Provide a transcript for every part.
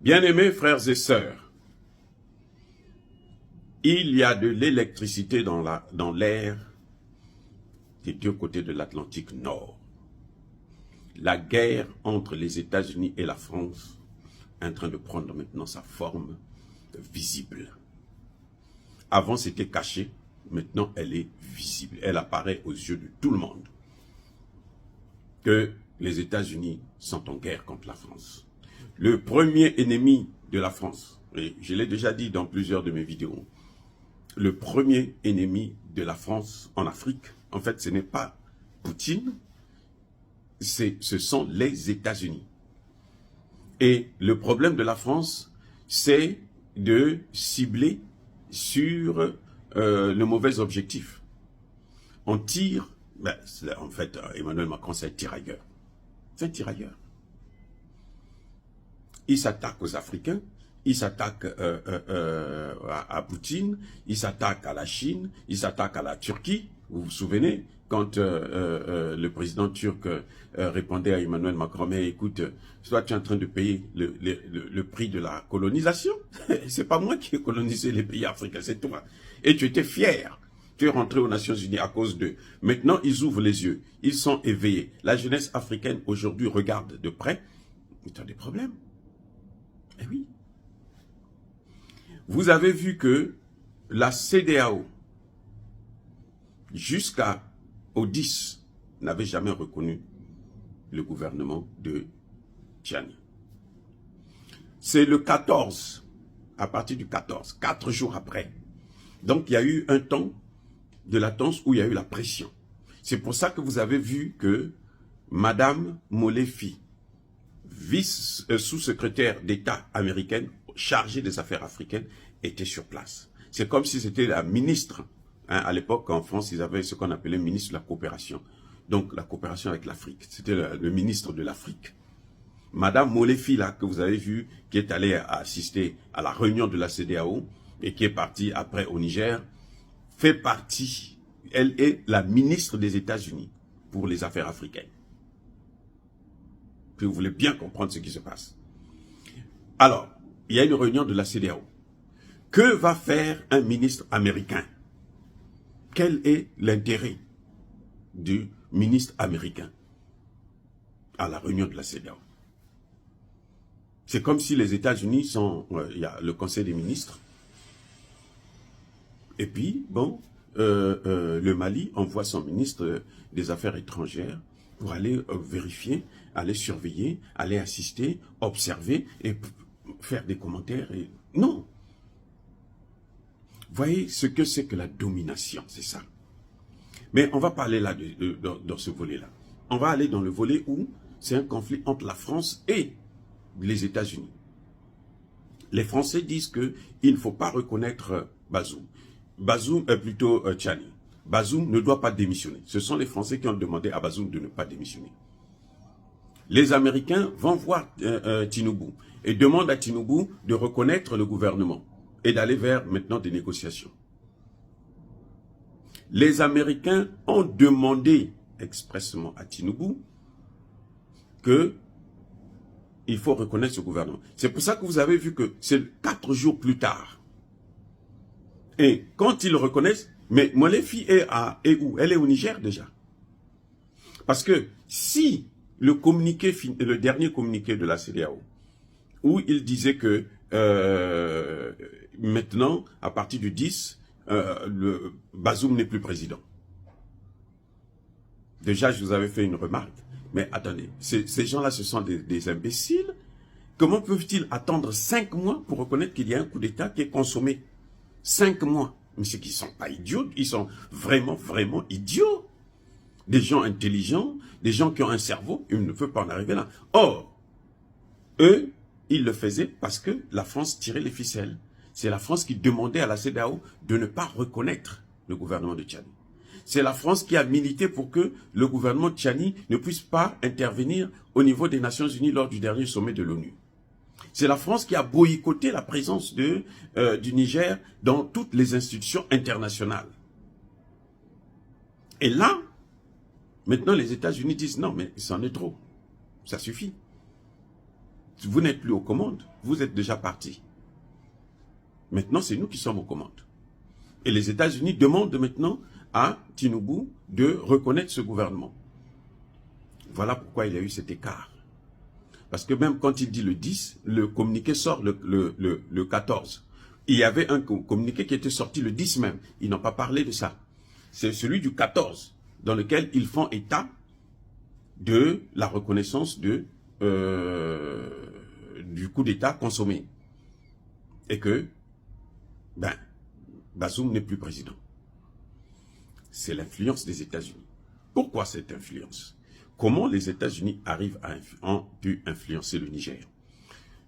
Bien-aimés frères et sœurs, il y a de l'électricité dans l'air des deux côtés de l'Atlantique Nord. La guerre entre les États-Unis et la France est en train de prendre maintenant sa forme visible. Avant, c'était caché, maintenant elle est visible. Elle apparaît aux yeux de tout le monde que les États-Unis sont en guerre contre la France. Le premier ennemi de la France, et je l'ai déjà dit dans plusieurs de mes vidéos, le premier ennemi de la France en Afrique, en fait, ce n'est pas Poutine, ce sont les États-Unis. Et le problème de la France, c'est de cibler sur le mauvais objectif. On tire, en fait, Emmanuel Macron, c'est un tirailleur. C'est un tirailleur. Il s'attaque aux Africains, il s'attaque à Poutine, il s'attaque à la Chine, il s'attaque à la Turquie. Vous vous souvenez, quand le président turc répondait à Emmanuel Macron, mais écoute, toi tu es en train de payer le prix de la colonisation. C'est pas moi qui ai colonisé les pays africains, c'est toi. Et tu étais fier. Tu es rentré aux Nations Unies à cause d'eux. Maintenant, ils ouvrent les yeux. Ils sont éveillés. La jeunesse africaine aujourd'hui regarde de près. Ils ont des problèmes. Eh oui. Vous avez vu que la CEDEAO, jusqu'au 10, n'avait jamais reconnu le gouvernement de Tchani. C'est le 14, à partir du 14, 4 jours après. Donc il y a eu un temps de latence où il y a eu la pression. C'est pour ça que vous avez vu que Madame Molefi, sous-secrétaire d'État américaine, chargée des affaires africaines, était sur place. C'est comme si c'était la ministre. Hein, à l'époque, en France, ils avaient ce qu'on appelait ministre de la coopération. Donc, la coopération avec l'Afrique. C'était le ministre de l'Afrique. Madame Molefi, là, que vous avez vu, qui est allée assister à la réunion de la CEDEAO et qui est partie après au Niger, fait partie, elle est la ministre des États-Unis pour les affaires africaines. Puis vous voulez bien comprendre ce qui se passe. Alors, il y a une réunion de la CEDEAO. Que va faire un ministre américain? Quel est l'intérêt du ministre américain à la réunion de la CEDEAO? C'est comme si les États-Unis sont... il y a le Conseil des ministres. Et puis, bon, le Mali envoie son ministre des Affaires étrangères pour aller vérifier, aller surveiller, aller assister, observer et faire des commentaires. Et... Non. Voyez ce que c'est que la domination, c'est ça. Mais on va parler là, dans ce volet-là. On va aller dans le volet où c'est un conflit entre la France et les États-Unis. Les Français disent qu'il ne faut pas reconnaître Bazoum. Bazoum est plutôt Tchani. Bazoum ne doit pas démissionner. Ce sont les Français qui ont demandé à Bazoum de ne pas démissionner. Les Américains vont voir Tinubu et demandent à Tinubu de reconnaître le gouvernement et d'aller vers maintenant des négociations. Les Américains ont demandé expressément à Tinubu que il faut reconnaître ce gouvernement. C'est pour ça que vous avez vu que c'est 4 jours plus tard. Et quand ils reconnaissent, mais Molefi est où? Elle est au Niger déjà. Parce que si le dernier communiqué de la CEDEAO, où il disait que maintenant, à partir du 10, Bazoum n'est plus président. Déjà, je vous avais fait une remarque. Mais attendez, ces gens-là, ce sont des imbéciles. Comment peuvent-ils attendre 5 mois pour reconnaître qu'il y a un coup d'État qui est consommé? 5 mois. Mais c'est qu'ils ne sont pas idiots, ils sont vraiment, vraiment idiots. Des gens intelligents, des gens qui ont un cerveau, ils ne peuvent pas en arriver là. Or, eux, ils le faisaient parce que la France tirait les ficelles. C'est la France qui demandait à la CEDEAO de ne pas reconnaître le gouvernement de Tchani. C'est la France qui a milité pour que le gouvernement de Tchani ne puisse pas intervenir au niveau des Nations Unies lors du dernier sommet de l'ONU. C'est la France qui a boycotté la présence du Niger dans toutes les institutions internationales. Et là, maintenant les États-Unis disent non, mais c'en est trop. Ça suffit. vous n'êtes plus aux commandes, vous êtes déjà partis. Maintenant, c'est nous qui sommes aux commandes. Et les États-Unis demandent maintenant à Tinubu de reconnaître ce gouvernement. Voilà pourquoi il y a eu cet écart. Parce que même quand il dit le 10, le communiqué sort le 14. Il y avait un communiqué qui était sorti le 10 même. Ils n'ont pas parlé de ça. C'est celui du 14, dans lequel ils font état de la reconnaissance du coup d'État consommé. Et que, Bazoum n'est plus président. C'est l'influence des États-Unis. Pourquoi cette influence? Comment les États-Unis ont pu influencer le Niger?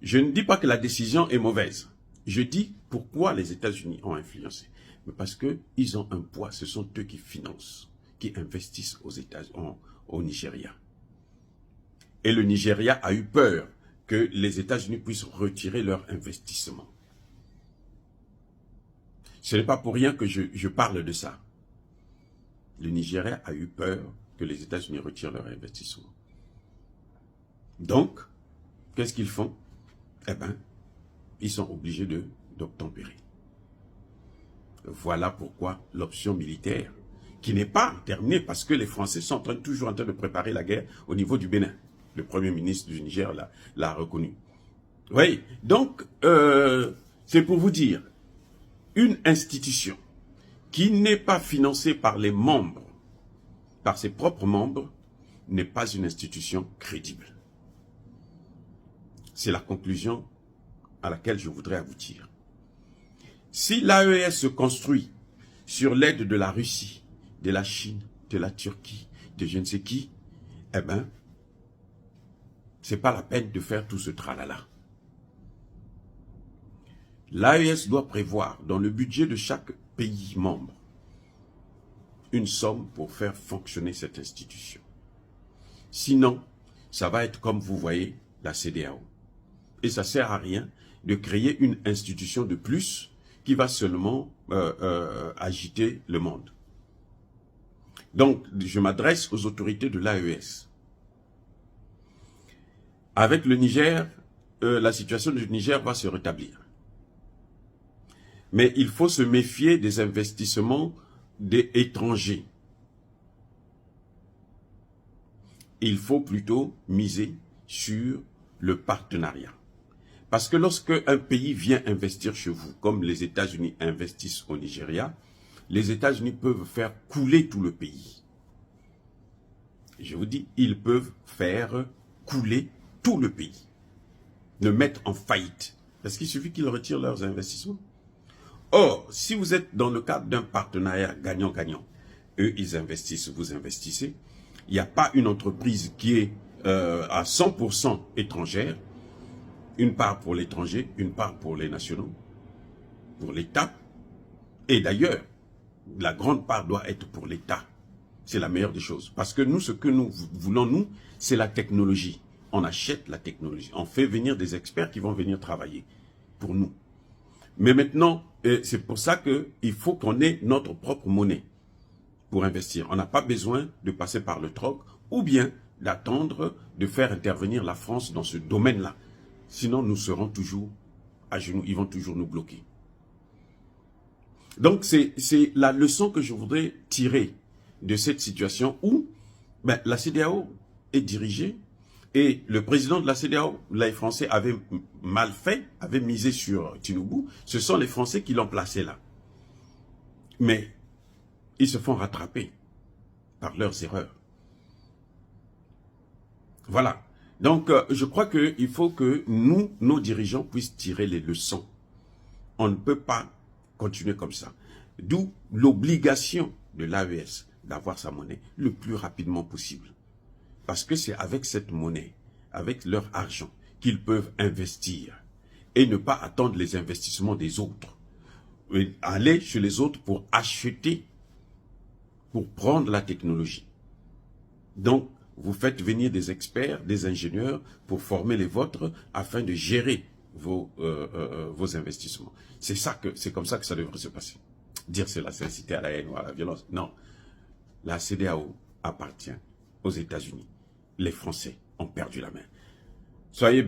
Je ne dis pas que la décision est mauvaise. Je dis pourquoi les États-Unis ont influencé. Mais parce qu'ils ont un poids, ce sont eux qui financent, qui investissent au Nigeria. Et le Nigeria a eu peur que les États-Unis puissent retirer leur investissement. Ce n'est pas pour rien que je parle de ça. Le Nigeria a eu peur que les États-Unis retirent leur investissement. Donc, qu'est-ce qu'ils font? Eh bien, ils sont obligés d'obtempérer. Voilà pourquoi l'option militaire, qui n'est pas terminée, parce que les Français sont toujours en train de préparer la guerre au niveau du Bénin. Le Premier ministre du Niger l'a reconnu. Oui, donc, c'est pour vous dire, une institution qui n'est pas financée par les membres, par ses propres membres, n'est pas une institution crédible. C'est la conclusion à laquelle je voudrais aboutir. Si l'AES se construit sur l'aide de la Russie, de la Chine, de la Turquie, de je ne sais qui, eh bien, c'est pas la peine de faire tout ce tralala. L'AES doit prévoir dans le budget de chaque pays membre une somme pour faire fonctionner cette institution. Sinon, ça va être comme vous voyez la CEDEAO. Et ça ne sert à rien de créer une institution de plus qui va seulement agiter le monde. Donc, je m'adresse aux autorités de l'AES. Avec le Niger, la situation du Niger va se rétablir. Mais il faut se méfier des investissements des étrangers. Il faut plutôt miser sur le partenariat. Parce que lorsque un pays vient investir chez vous, comme les États-Unis investissent au Nigeria, les États-Unis peuvent faire couler tout le pays. Je vous dis, ils peuvent faire couler tout le pays. Le mettre en faillite. Parce qu'il suffit qu'ils retirent leurs investissements. Or, si vous êtes dans le cadre d'un partenariat gagnant-gagnant, eux, ils investissent, vous investissez, il n'y a pas une entreprise qui est à 100% étrangère, une part pour l'étranger, une part pour les nationaux, pour l'État. Et d'ailleurs, la grande part doit être pour l'État. C'est la meilleure des choses. Parce que nous, ce que nous voulons, nous, c'est la technologie. On achète la technologie. On fait venir des experts qui vont venir travailler pour nous. Mais maintenant, c'est pour ça qu'il faut qu'on ait notre propre monnaie pour investir. On n'a pas besoin de passer par le troc ou bien d'attendre de faire intervenir la France dans ce domaine-là. Sinon, nous serons toujours à genoux. Ils vont toujours nous bloquer. Donc, c'est la leçon que je voudrais tirer de cette situation où la CEDEAO est dirigée et le président de la CEDEAO, les Français avaient mal fait, avaient misé sur Tinubu. Ce sont les Français qui l'ont placé là. Mais ils se font rattraper par leurs erreurs. Voilà. Donc, je crois qu'il faut que nous, nos dirigeants, puissent tirer les leçons. On ne peut pas continuer comme ça. D'où l'obligation de l'AES d'avoir sa monnaie le plus rapidement possible. Parce que c'est avec cette monnaie, avec leur argent, qu'ils peuvent investir et ne pas attendre les investissements des autres. Et aller chez les autres pour acheter, pour prendre la technologie. Donc, vous faites venir des experts, des ingénieurs pour former les vôtres afin de gérer vos investissements. C'est comme ça que ça devrait se passer. Dire c'est l'inciter à la haine ou à la violence. Non. La CEDEAO appartient aux États-Unis. Les Français ont perdu la main. Soyez bénis.